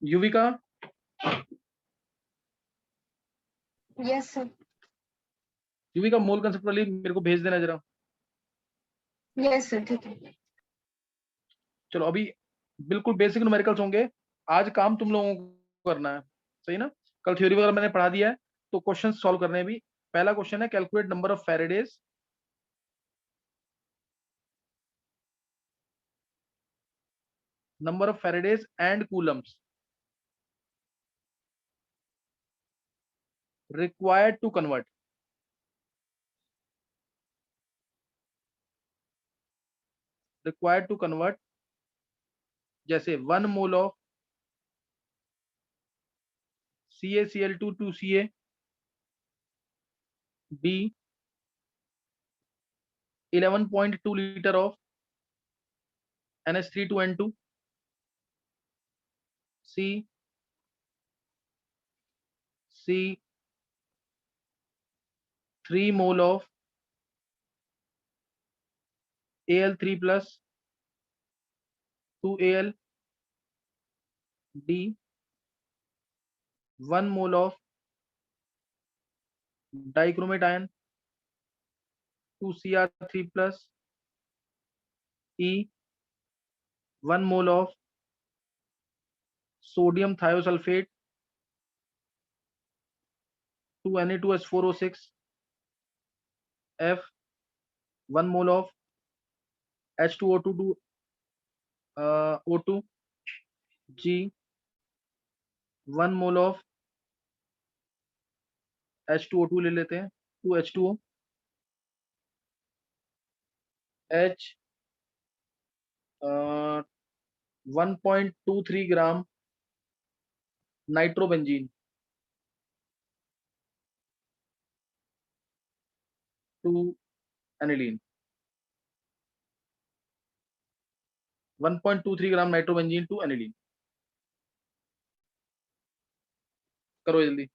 Yuvika, yes sir. Yuvika मोल concept वाली मेरे को भेज देना जरा। यस सर, ठीक है। चलो अभी बिल्कुल बेसिक न्यूमेरिकल्स होंगे, आज काम तुम लोगों को करना है, सही ना? कल थ्योरी वगैरह मैंने पढ़ा दिया है, तो क्वेश्चन सॉल्व करने हैं भी। पहला क्वेश्चन है calculate number of Faraday's and Coulomb's required to convert जैसे 1 mole of CaCl2 to Ca, B 11.2 liter of NH3 to N2, C 3 mole of Al3 plus 2Al, D 1 mole of dichromate ion 2Cr3 plus, E 1 mole of sodium thiosulfate 2Na2H4O6, F 1 mole of H2O2 to O2, G 1 mole of H2O2 ले लेते हैं, 2H2O, H 1.23 gram nitrobenzene to aniline, 1.23 gram nitrobenzene to aniline. करो जल्दी।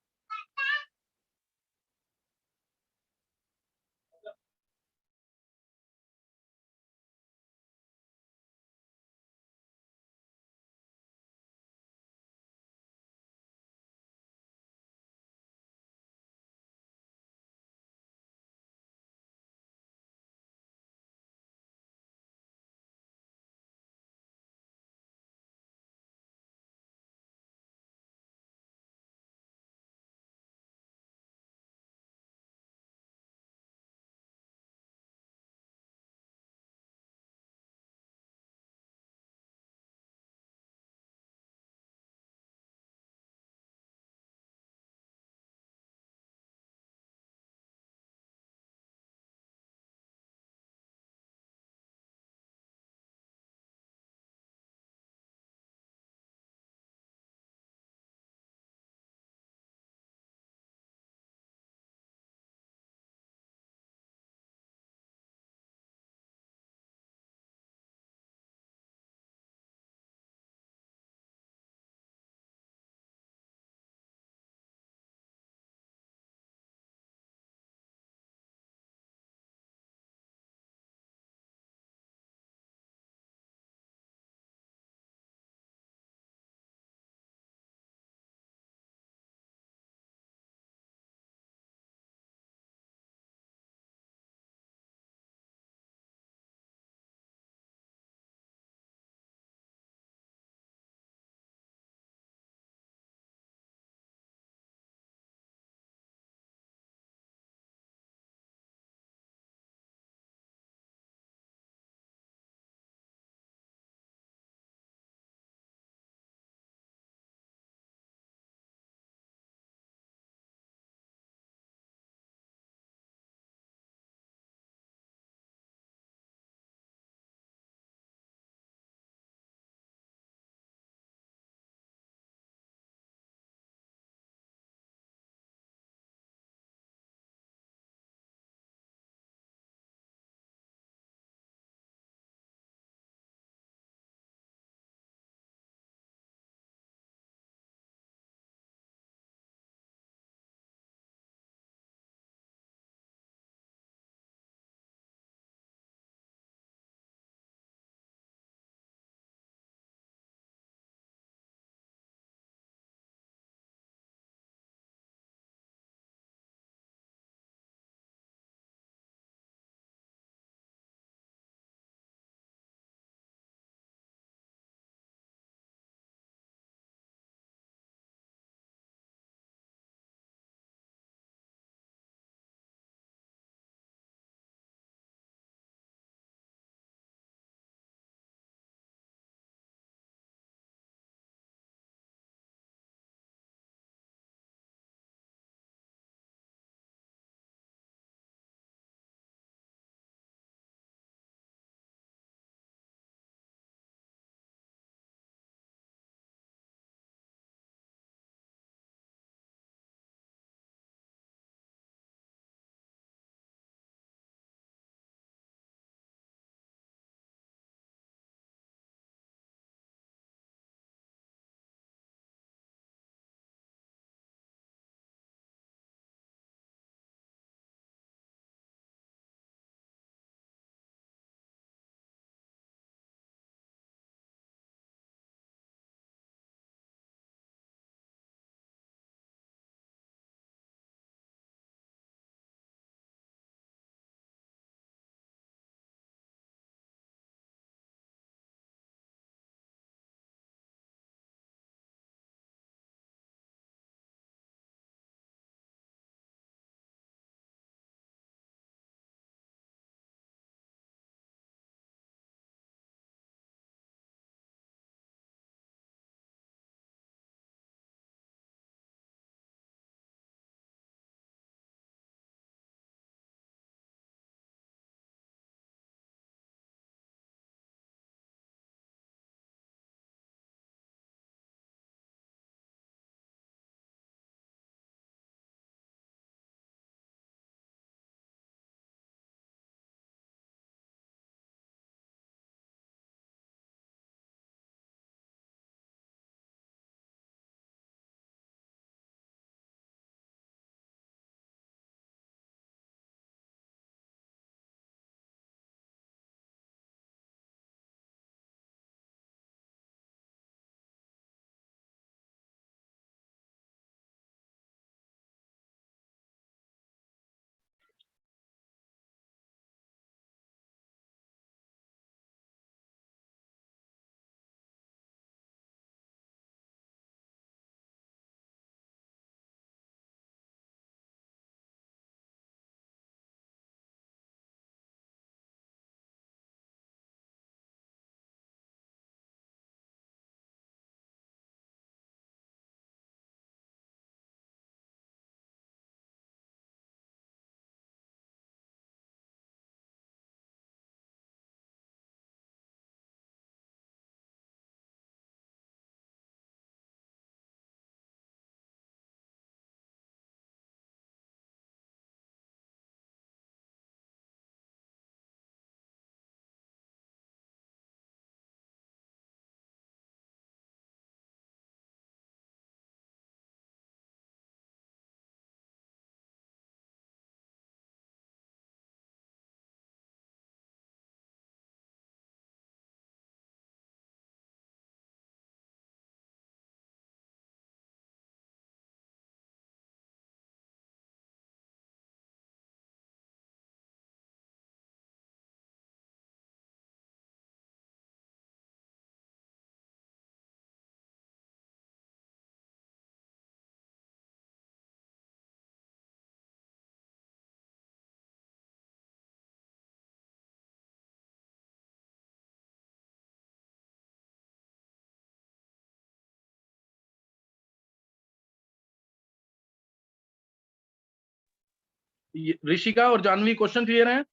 ऋषिका और Janvi question clear है?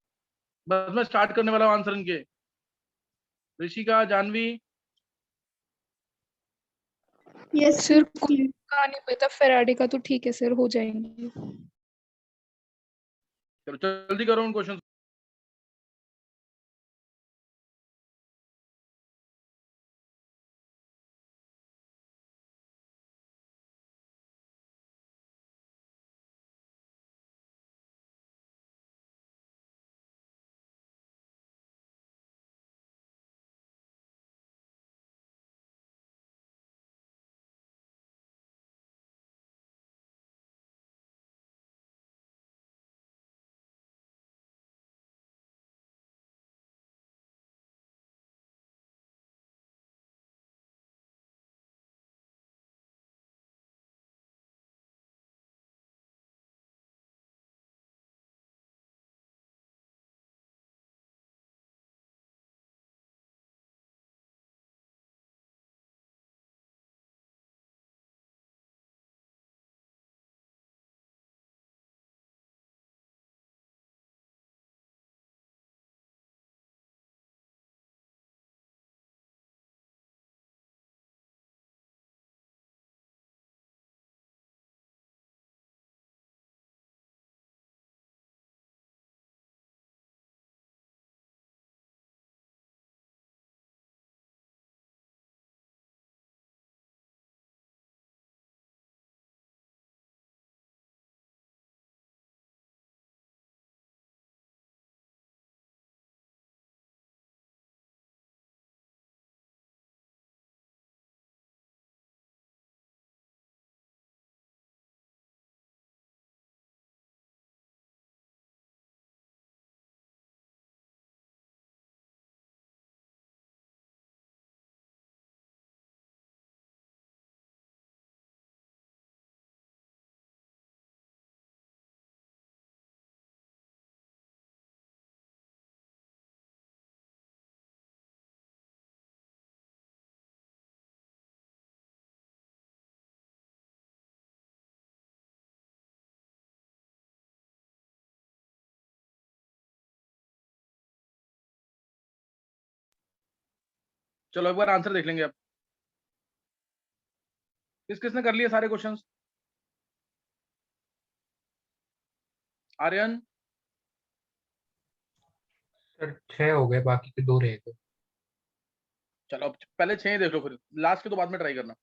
बस मैं start करने वाला हूँ आंसर इनके। ऋषिका, जानवी, यस सर का नहीं पता, फेराडे का तो ठीक है सर, हो जाएंगे। चलो जल्दी करो उन क्वेश्चन। चलो एक बार आंसर देख लेंगे अब। किस किसने कर लिए सारे क्वेश्चंस? आर्यन, सर 6 हो गए, बाकी के 2 रह गए। चलो अब पहले 6 ही देख लो, फिर लास्ट के तो बाद में ट्राई करना।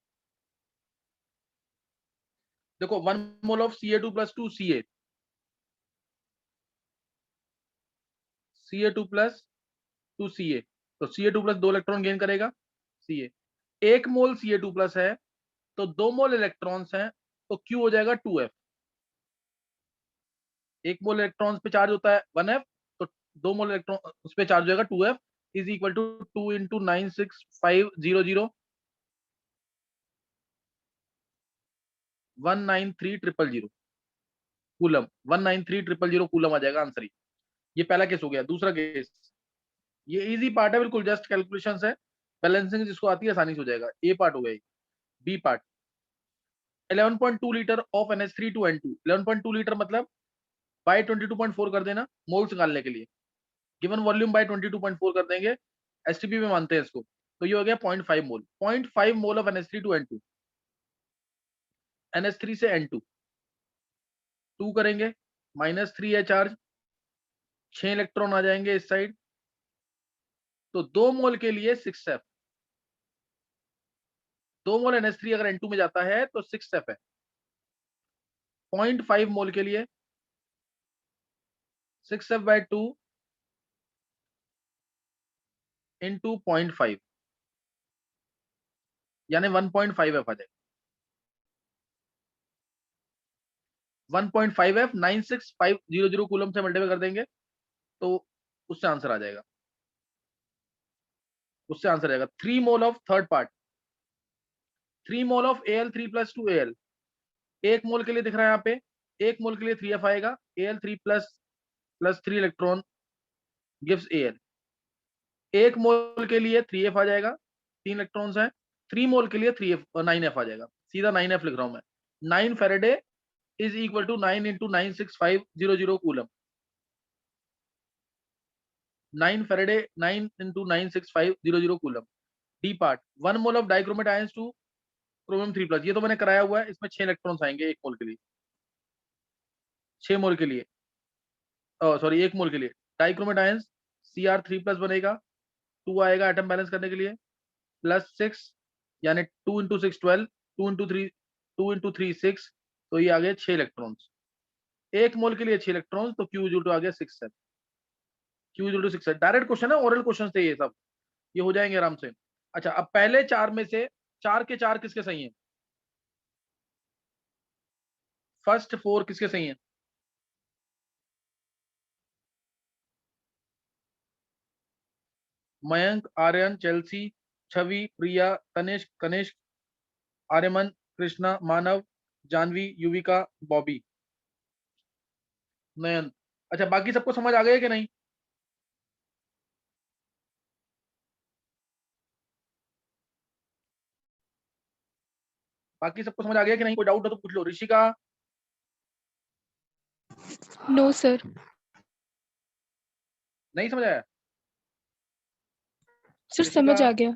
देखो 1 mole of Ca2 plus 2 Ca, Ca2 plus 2 Ca, तो Ca2 प्लस 2 इलेक्ट्रॉन गेन करेगा Ca। 1 मोल Ca2 प्लस है तो 2 मोल इलेक्ट्रॉन्स हैं, तो Q हो जाएगा 2F। 1 मोल इलेक्ट्रॉन्स पे चार्ज होता है 1F, तो 2 मोल इलेक्ट्रॉन उस पे चार्ज हो जाएगा 2F, is equal to 2 into 96500 193000 coulomb. 193000 coulomb आ जाएगा आंसर। ये पहला केस हो गया। दूसरा केस, ये इजी पार्ट है, बिल्कुल जस्ट कैलकुलेशंस है, बैलेंसिंग जिसको आती है आसानी से हो जाएगा। ए पार्ट हो गया। B part, 11.2 litre of NH3 to N2। 11.2 litre मतलब बाय 22.4 कर देना मोल्स निकालने के लिए। गिवन वॉल्यूम बाय 22.4 कर देंगे, एसटीपी में मानते हैं इसको, तो ये हो गया 0.5 मोल। 0.5 mole of NH3 to N2, NH3 से N2 2 करेंगे, -3 है चार्ज, 6 इलेक्ट्रॉन आ जाएंगे इस साइड, तो 2 मोल के लिए 6F। 2 मोल NH3 अगर N2 में जाता है तो 6F है। 0.5 मोल के लिए 6F/2 इंटू 0.5 यानी 1.5F आ जाएगा। 1.5F 96500 कूलम से मल्टीप्लाई कर देंगे तो उससे आंसर आ जाएगा। उससे आंसर आएगा 3 mole of third part, 3 mole of Al3 plus 2 Al। 1 मोल के लिए दिख रहा है यहाँ पे, 1 मोल के लिए 3F आएगा। Al3 plus 3 electron gives Al। 1 मोल के लिए 3F आ जाएगा, 3 इलेक्ट्रॉन्स हैं। 3 मोल के लिए 9F आ जाएगा। सीधा 9F लिख रहा हूं मैं। 9 Faraday is equal to 9 into 96500 coulomb. 9 Faraday, 9 into 96500 coulomb. D part, 1 mole of dichromate ions to chromium 3 plus. ये तो मैंने कराया हुआ है, इसमें 6 इलेक्ट्रॉन्स आएंगे 1 मोल के लिए, 6 मोल के लिए, सॉरी 1 मोल के लिए डाइक्रोमेट आयंस Cr3 प्लस बनेगा, 2 आएगा एटम बैलेंस करने के लिए, प्लस 6 यानी 2 इंटू 6 12, 2 इंटू 3 2 इंटू 3 6, तो ये आ गए 6 इलेक्ट्रॉन्स 1 मोल के लिए, 6 इलेक्ट्रॉन्स, तो Q इक्वल टू आ गया 6 है। Q इक्वल टू 6 है। डायरेक्ट क्वेश्चन है, ओरल क्वेश्चन थे ये सब, ये हो जाएंगे आराम से। अच्छा, अब पहले 4 में से 4 के 4 किसके सही हैं? फर्स्ट 4 किसके सही हैं? मयंक, आर्यन, चेल्सी, छवि, प्रिया, तनिष्क, कनिष्क, आर्यमन, कृष्णा, मानव, जानवी, युविका, बॉबी, नयन। अच्छा, बाकी सबको समझ आ गया कि नहीं? बाकी सबको समझ आ गया कि नहीं? कोई डाउट हो तो पूछ लो। ऋषिका? No sir. नहीं समझ आया? सर ऋषिका? समझ आ गया।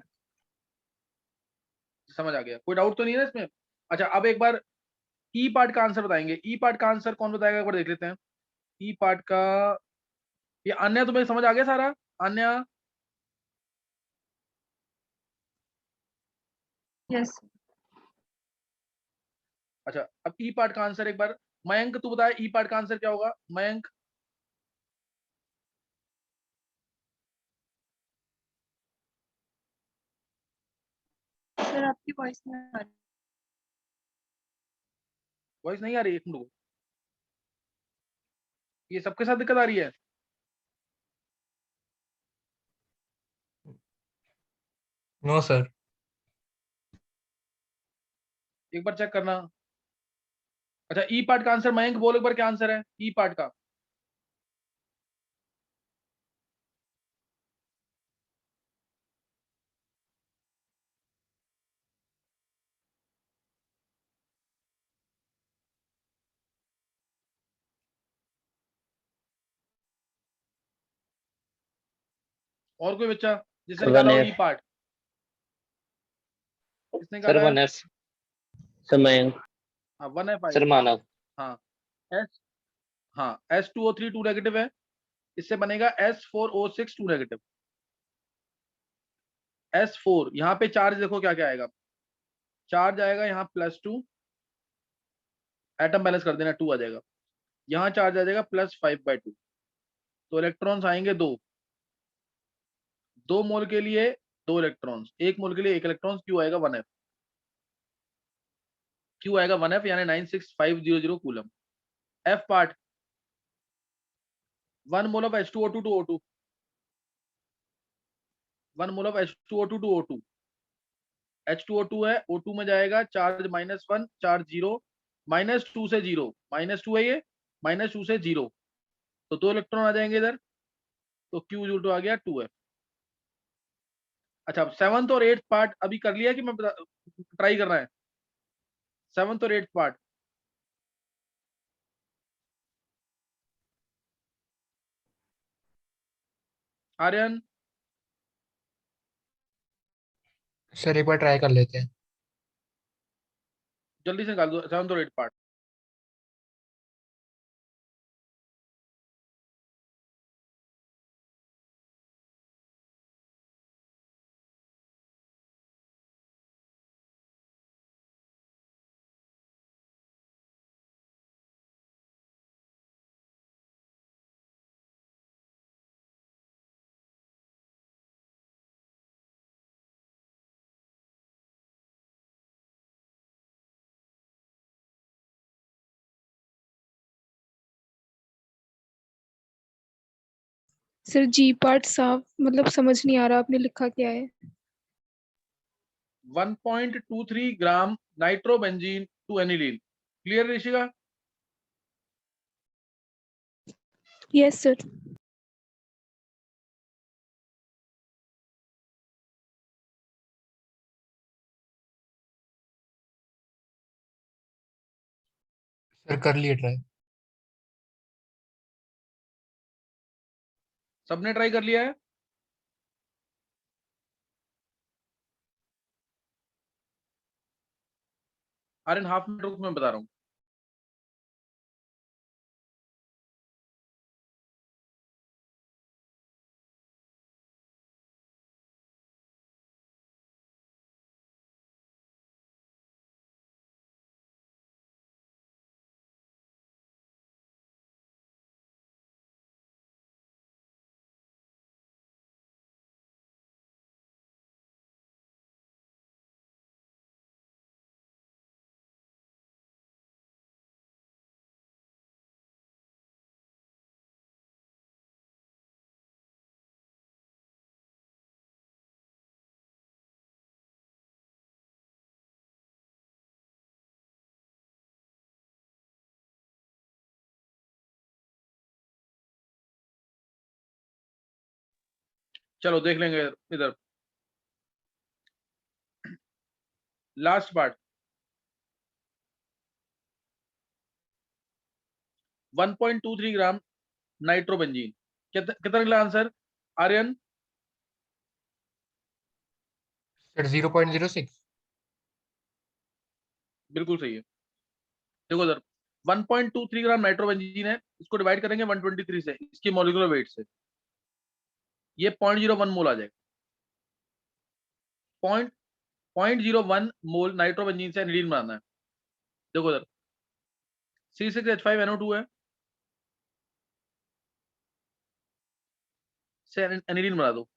समझ आ गया, कोई डाउट तो नहीं है ना इसमें? अच्छा, अब एक बार ई पार्ट का आंसर बताएंगे। ई पार्ट का आंसर कौन बताएगा, एक बार देख लेते हैं। ई पार्ट का, ये अन्य तुम्हें समझ आ गया सारा? अन्य? Yes. अच्छा, अब ई पार्ट का आंसर एक बार मयंक तू बताए, ई पार्ट का आंसर क्या होगा मयंक? सर आपकी वॉइस नहीं आ रही। वॉइस नहीं आ रही? एक मिनट रुको। ये सबके साथ दिक्कत आ रही है? No sir. एक बार चेक करना। अच्छा, ई पार्ट का आंसर मयंक बोल एक बार, क्या आंसर है ई पार्ट का? और कोई बच्चा जिसने सर निकाला हो 1F। ई पार्ट? किसने सर निकाला है? 1F। सर मयंक। हाँ, 1F सर आएगा। मानव। हाँ एस, हाँ S2O3 2 नेगेटिव है, इससे बनेगा S4O6 2 नेगेटिव। S4 यहाँ पे चार्ज देखो क्या क्या आएगा, चार्ज आएगा यहाँ +2, एटम बैलेंस कर देना 2 आ जाएगा, यहाँ चार्ज आ जाएगा +5/2, तो इलेक्ट्रॉन्स आएंगे 2, 2 मोल के लिए 2 इलेक्ट्रॉन्स, 1 मोल के लिए 1 इलेक्ट्रॉन। क्यू आएगा 1F, क्यू आएगा 1F यानी 96500 coulomb. F part, 1 mole of H2O2 to O2, 1 mole of H2O2 to O2, H2O2 है, O2 में जाएगा चार्ज -1, चार्ज 0, -2 से 0, -2 है ये, -2 से 0, तो 2 इलेक्ट्रॉन आ जाएंगे इधर, तो Q आ गया 2F। अच्छा, अब 7th और 8th पार्ट अभी कर लिया कि मैं ट्राई करना है? 7th और 8th पार्ट आर्यन सर एक बार ट्राई कर लेते हैं। जल्दी से निकाल दो 7th और 8th पार्ट। सर जी पार्ट साफ मतलब समझ नहीं आ रहा आपने लिखा क्या है। 1.23 gram nitrobenzene to aniline. Clear Rishika? Yes sir. Sir कर लिए ट्राई। सबने ट्राई कर लिया है? आर्यन हाफ मिनट रुक, मैं बता रहा हूँ। चलो देख लेंगे इधर लास्ट पार्ट। 1.23 gram nitrobenzene. कितना निकला आंसर आर्यन? सर 0.06। बिल्कुल सही है। देखो सर, 1.23 ग्राम नाइट्रोबेंजीन है, इसको डिवाइड करेंगे 123 से, इसकी मॉलिक्यूलर वेट से, ये 0.01 मोल आ जाएगा। 0.01 मोल नाइट्रोबेंजीन से एनिलीन बनाना है। देखो सर, C6H5NO2 है, से एनिलीन बना दो।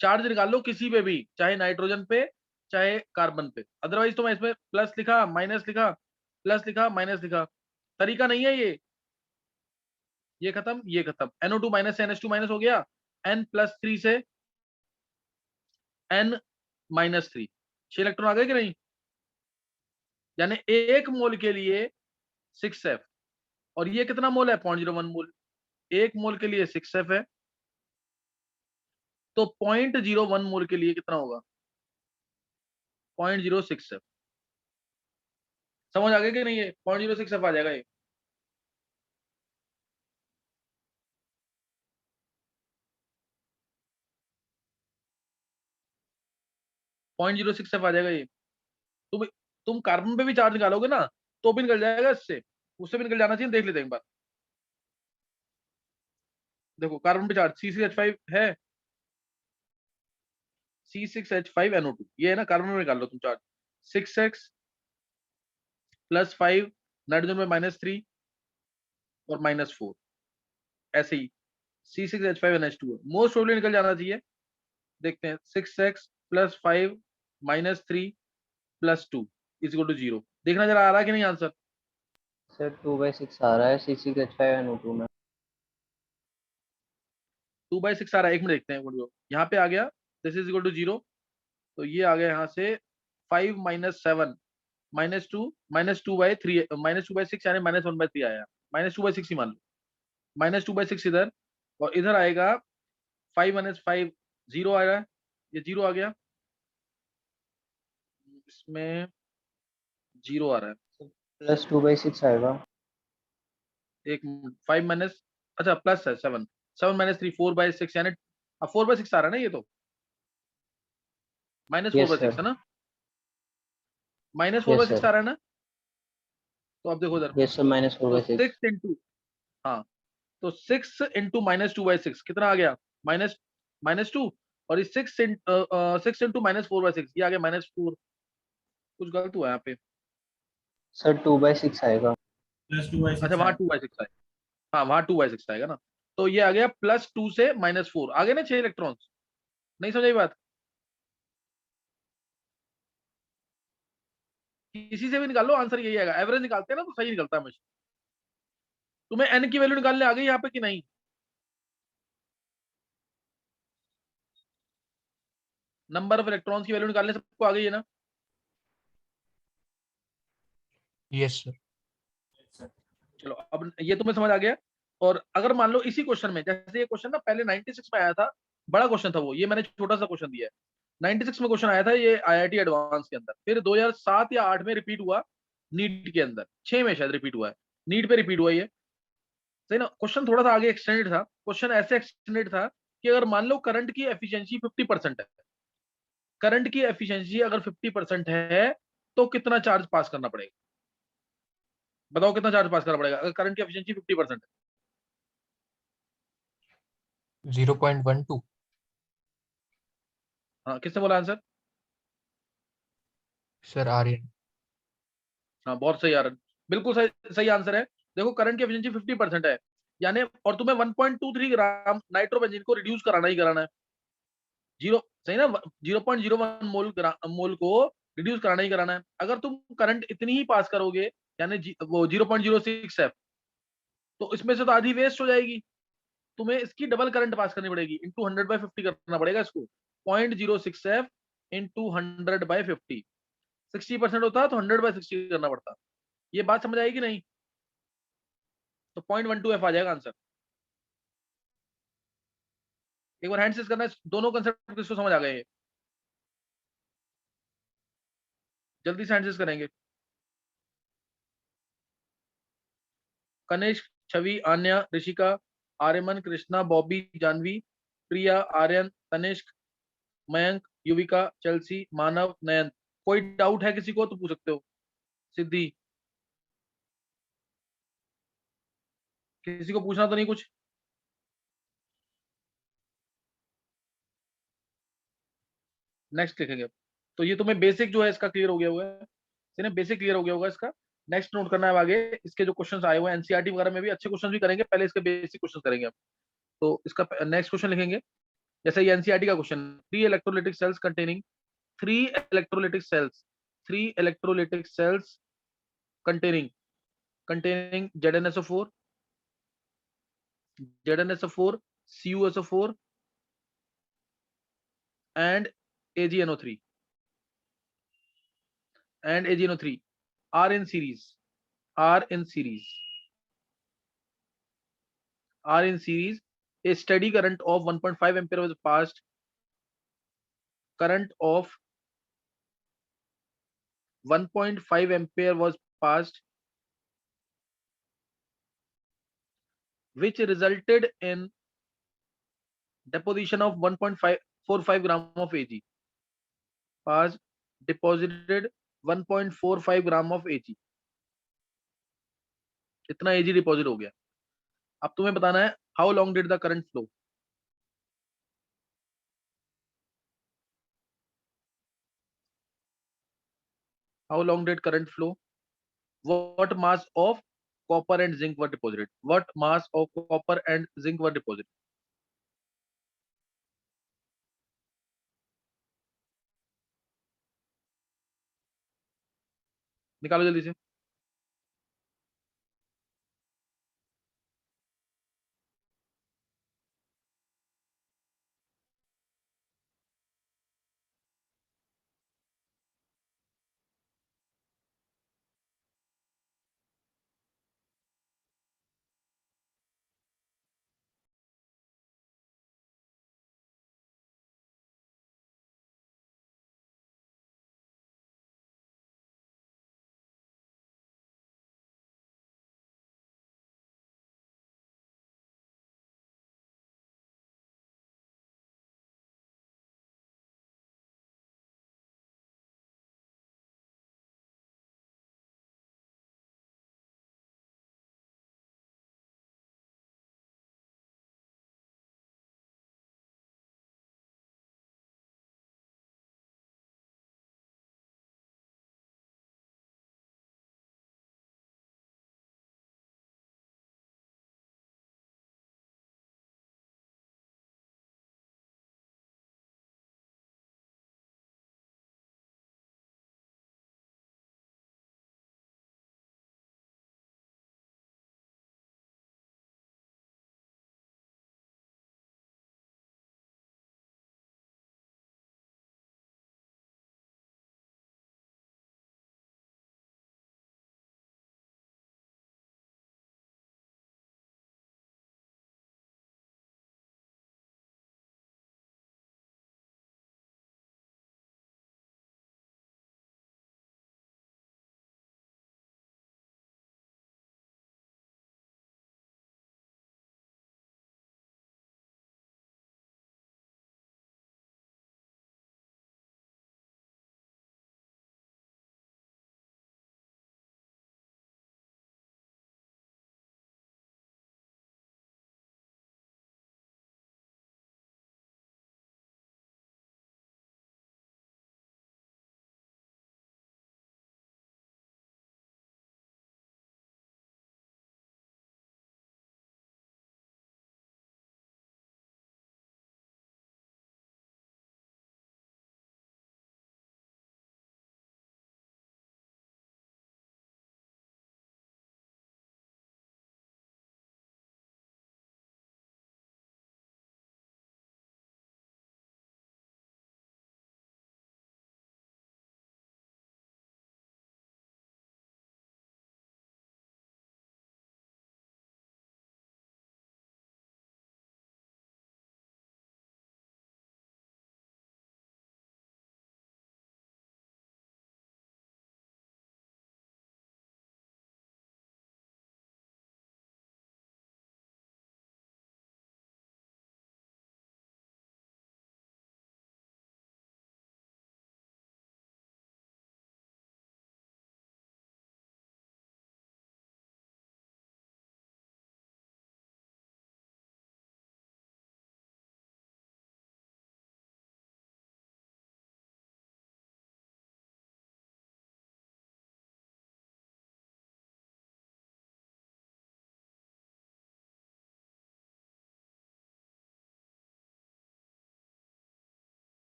चार्ज निकाल लो किसी पे भी, चाहे नाइट्रोजन पे चाहे कार्बन पे, अदरवाइज तो मैं इसमें प्लस लिखा, माइनस लिखा, प्लस लिखा, माइनस लिखा, तरीका नहीं है ये खत्म, ये खत्म। NO2 माइनस से NH2 माइनस हो गया, N+3 से N-3, 6 इलेक्ट्रॉन आ गए कि नहीं? यानी एक मोल के लिए 6F, और ये कितना मोल है? 0.01 मोल। एक मोल के लिए 6F है, तो 0.01 मोल के लिए कितना होगा? 0.06F। समझ आ गया कि नहीं? ये 0.06F आ जाएगा ये। पॉइंट 0.06F आ जाएगा ये। तुम कार्बन पे भी चार्ज निकालोगे ना, तो भी निकल जाएगा इससे, उससे भी निकल जाना चाहिए। देख लेते हैं एक बार। देखो कार्बन पे चार्ज C6H5 है, C6H5NO2 ये है ना, कार्बन में निकाल लो तुम चार्ज। 6x + 5, नाइट्रोजन में -3 और -4, ऐसे ही C6H5NH2 है, मोस्ट प्रोबेबली निकल जाना चाहिए। देखते हैं, 6x + 5 -3 + 2 = 0। देखना जरा आ रहा है कि नहीं आंसर? सर 2/6 आ रहा है C6H5NO2 में। 2/6 आ रहा है, एक मिनट देखते हैं। यहाँ पे आ गया, दिस इज इक्वल टू 0, तो ये आ गया यहाँ से 5 - 7 -2 -2/3 -2/6 यानी -1/3 आया। -2/6 ही मान लो, -2/6 इधर, और इधर आएगा 5 - 5 0 आ रहा है, ये 0 आ गया, इसमें 0 आ रहा है। +2/6 आएगा। एक 5 माइनस, अच्छा प्लस है 7, 7 - 3 4/6 यानी 4/6 आ रहा है ना ये तो, यस -4/6 सर। है ना, -4/6 यस आ सर। रहा है ना। तो अब देखो उधर, यस सर तो -4/6। 6 इंटू, हाँ, तो 6 इंटू -2/6 कितना आ गया? माइनस -2, और इस 6 इंटू -4/6 ये आ गया -4। कुछ गलत हुआ यहाँ पे, सर 2/6 आएगा। अच्छा वहां 2/6 आएगा, हाँ वहां 2/6 आएगा ना, तो ये आ गया +2 से -4 आ गए ना 6 इलेक्ट्रॉन्स। नहीं समझ आई बात? किसी से भी निकाल लो, आंसर यही आएगा। एवरेज निकालते हैं ना तो सही निकलता है हमेशा। तुम्हें एन की वैल्यू निकालने आ गई यहाँ पे कि नहीं? नंबर ऑफ इलेक्ट्रॉन्स की वैल्यू निकालने सबको आ गई है ना? Yes sir. चलो अब ये तुम्हें समझ आ गया। और अगर मान लो इसी क्वेश्चन में, जैसे ये क्वेश्चन ना पहले 96 में आया था, बड़ा क्वेश्चन था वो, ये मैंने छोटा सा क्वेश्चन दिया है। 96 में क्वेश्चन आया था ये IIT एडवांस के अंदर, फिर 2007 या 8 में रिपीट हुआ, नीट के अंदर 6 में शायद रिपीट हुआ है, नीट पे रिपीट हुआ है ये, सही ना। क्वेश्चन थोड़ा सा आगे एक्सटेंडेड था, क्वेश्चन ऐसे एक्सटेंडेड था कि अगर मान लो करंट की एफिशिएंसी 50% है, करंट की एफिशिएंसी अगर 50% है तो कितना चार्ज पास करना पड़ेगा, बताओ कितना चार्ज पास करना पड़ेगा अगर करंट की एफिशिएंसी 50% है। 0.12। हाँ, किसने बोला आंसर? सर आर्यन। हाँ, बहुत सही यार, बिल्कुल सही सही आंसर है। देखो करंट की एफिशिएंसी 50% है, यानी और तुम्हें 1.23 ग्राम नाइट्रोबेंजीन को रिड्यूस कराना ही कराना है, जीरो, सही ना, 0.01 मोल को रिड्यूस कराना ही कराना है। अगर तुम करंट इतनी ही पास करोगे, यानी वो 0.06 है, तो इसमें से तो आधी वेस्ट हो जाएगी, तुम्हें इसकी डबल करंट पास करनी पड़ेगी, इंटू 100/50 करना पड़ेगा इसको, 0.06 इंटू 100/50, 60% होता है तो 100/60 करना पड़ता। ये बात समझ आएगी नहीं? तो 0.12 आ जाएगा आंसर। एक बार हैंड सीज करना है, दोनों कंसेप्ट किसको समझ आ गए? जल्दी से हैंड सीज करेंगे। कनिष्क, छवि, आन्या, ऋषिका, आर्यमन, कृष्णा, बॉबी, जानवी, प्रिया, आर्यन, तनिष्क, मयंक, युविका, चेल्सी, मानव, नयन। कोई डाउट है किसी को तो पूछ सकते हो। सिद्धि, किसी को पूछना तो नहीं कुछ? नेक्स्ट लिखेंगे। तो ये तुम्हें बेसिक जो है इसका क्लियर हो गया हुआ है, सिर्फ बेसिक क्लियर हो गया होगा इसका। नेक्स्ट नोट करना है अब आगे इसके जो क्वेश्चंस आए हुए हैं, एनसीईआरटी वगैरह में भी अच्छे क्वेश्चंस भी करेंगे, पहले इसके बेसिक क्वेश्चंस करेंगे हम। तो इसका नेक्स्ट क्वेश्चन लिखेंगे, जैसे ये एनसीईआरटी का question, three electrolytic cells containing, three electrolytic cells, three electrolytic cells containing containing ZnSO4, ZnSO4, CuSO4 and AgNO3 and AgNO3 are in series, are in series, are in series. A steady current of 1.5 ampere was passed. Current of 1.5 ampere was passed, which resulted in deposition of 1.545 gram of Ag. Passed, deposited 1.45 gram of Ag. इतना Ag deposit हो गया। अब तुम्हें बताना है how long did the current flow. How long did current flow? What mass of copper and zinc were deposited? What mass of copper and zinc were deposited? निकालो जल्दी से।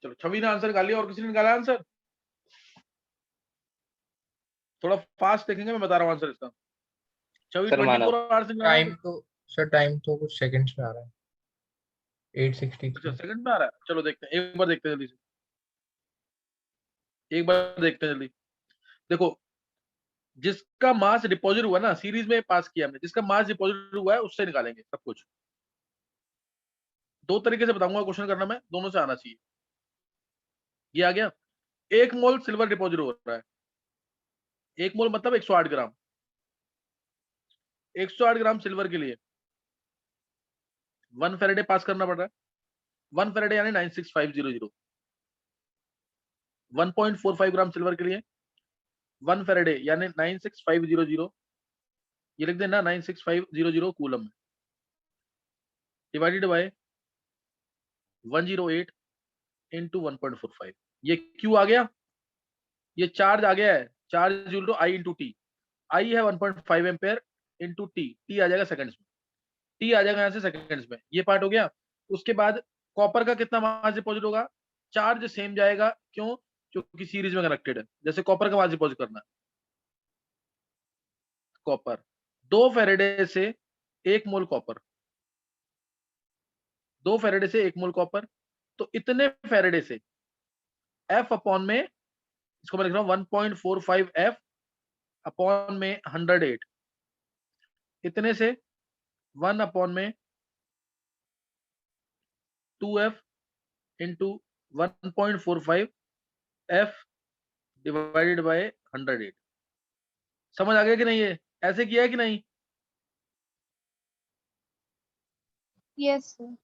चलो छवि ने आंसर निकाल लिया, और किसी ने निकाला आंसर? थोड़ा फास्ट देखेंगे, मैं बता रहा हूँ आंसर इसका। छवि सर 24 मानव आवर्स निकाला है? टाइम तो कुछ सेकंड्स में आ रहा है, अच्छा 863। सेकंड में आ रहा है, चलो देखते हैं, एक बार देखते हैं जल्दी से, एक बार देखते हैं जल्दी। देखो, जिसका मास डिपॉजिट हुआ ना, सीरीज में पास किया हमने, जिसका मास डिपॉजिट हुआ है उससे निकालेंगे सब कुछ। दो तरीके से बताऊंगा क्वेश्चन करना, मैं दोनों से आना चाहिए। ये आ गया, 1 मोल सिल्वर डिपॉजिट हो रहा है, 1 मोल मतलब 108 ग्राम। 108 ग्राम सिल्वर के लिए 1 फेरेडे पास करना पड़ रहा है। 1 फेरेडे यानी 96500। 1.45 ग्राम सिल्वर के लिए 1 फेरेडे यानी 96500, ये लिख देना 96500 कूलम, डिवाइडेड बाय 108 इंटू 1.45। ये क्यू आ गया, ये चार्ज आ गया है, charge equal to I into T. I है 1.5 एम्पेयर इंटू टी, टी आ जाएगा सेकंड्स में, टी आ जाएगा यहाँ से सेकंड्स में, ये पार्ट हो गया। उसके बाद कॉपर का कितना मास डिपॉजिट होगा? चार्ज सेम जाएगा, क्यों? क्योंकि सीरीज में कनेक्टेड है। जैसे कॉपर का मास डिपॉजिट करना है, कॉपर 2 फेरेडे से 1 मोल कॉपर, 2 फेरेडे से 1 मोल कॉपर, तो इतने फेरेडे से एफ अपॉन में, इसको मैं लिख रहा हूँ 1.45 एफ अपॉन में 108, इतने से 1 अपॉन में 2f into 1.45 F divided by 108। समझ आ गया कि नहीं? ये ऐसे किया है कि नहीं? Yes sir.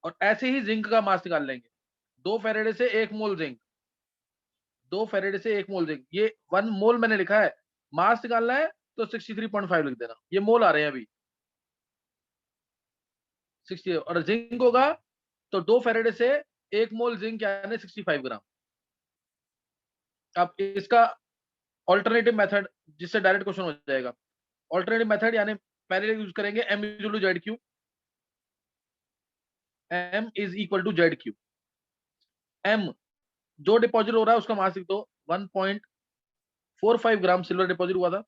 और ऐसे ही जिंक का मास निकाल लेंगे, 2 फेरेडे से 1 मोल जिंक, 2 फेरेडे से 1 मोल जिंक, ये 1 मोल मैंने लिखा है, मास निकालना है तो 63.5 लिख देना, ये मोल आ रहे हैं अभी 60। और जिंक होगा तो 2 फेरेडे से 1 मोल जिंक यानी 65 ग्राम। अब इसका ऑल्टरनेटिव मेथड, जिससे डायरेक्ट क्वेश्चन हो जाएगा, ऑल्टरनेटिव मेथड यानी पहले यूज करेंगे m equal to Z Q, m is equal to Z Q. m जो डिपॉजिट हो रहा है उसका मास लिख दो, 1.45 ग्राम सिल्वर डिपॉजिट हुआ था,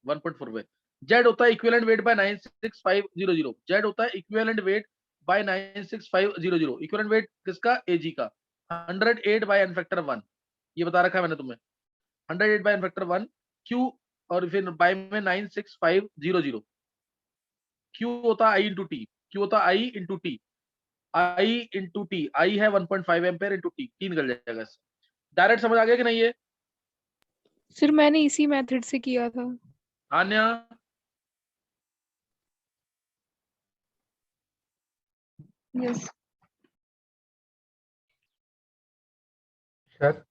1.45। जेड होता है इक्विवेलेंट वेट बाय 96500, जेड होता है equivalent weight by 96500। Equivalent weight किसका? एजी का, 108 बाय एन फैक्टर 1, ये बता रखा है मैंने तुम्हें, 108 बाय एन फैक्टर 1 क्यू, और फिर बाय में 96500। क्यू होता है आई इंटू टी, क्यू होता है आई into T, I into T, I है 1.5 एम्पेयर इंटू टी, टी निकल जाएगा इससे। डायरेक्ट समझ आ गया कि नहीं? ये सर मैंने इसी मेथड से किया था। आन्या, यस सर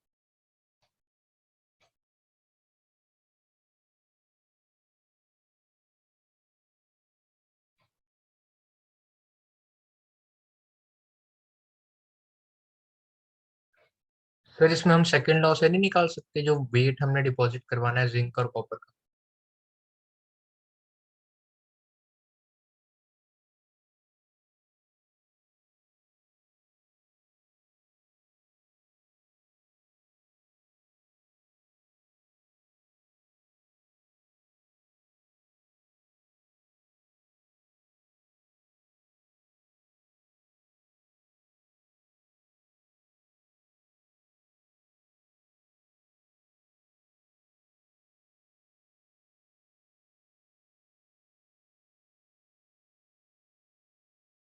सर इसमें हम सेकंड लॉ से नहीं निकाल सकते, जो वेट हमने डिपॉजिट करवाना है जिंक और कॉपर का?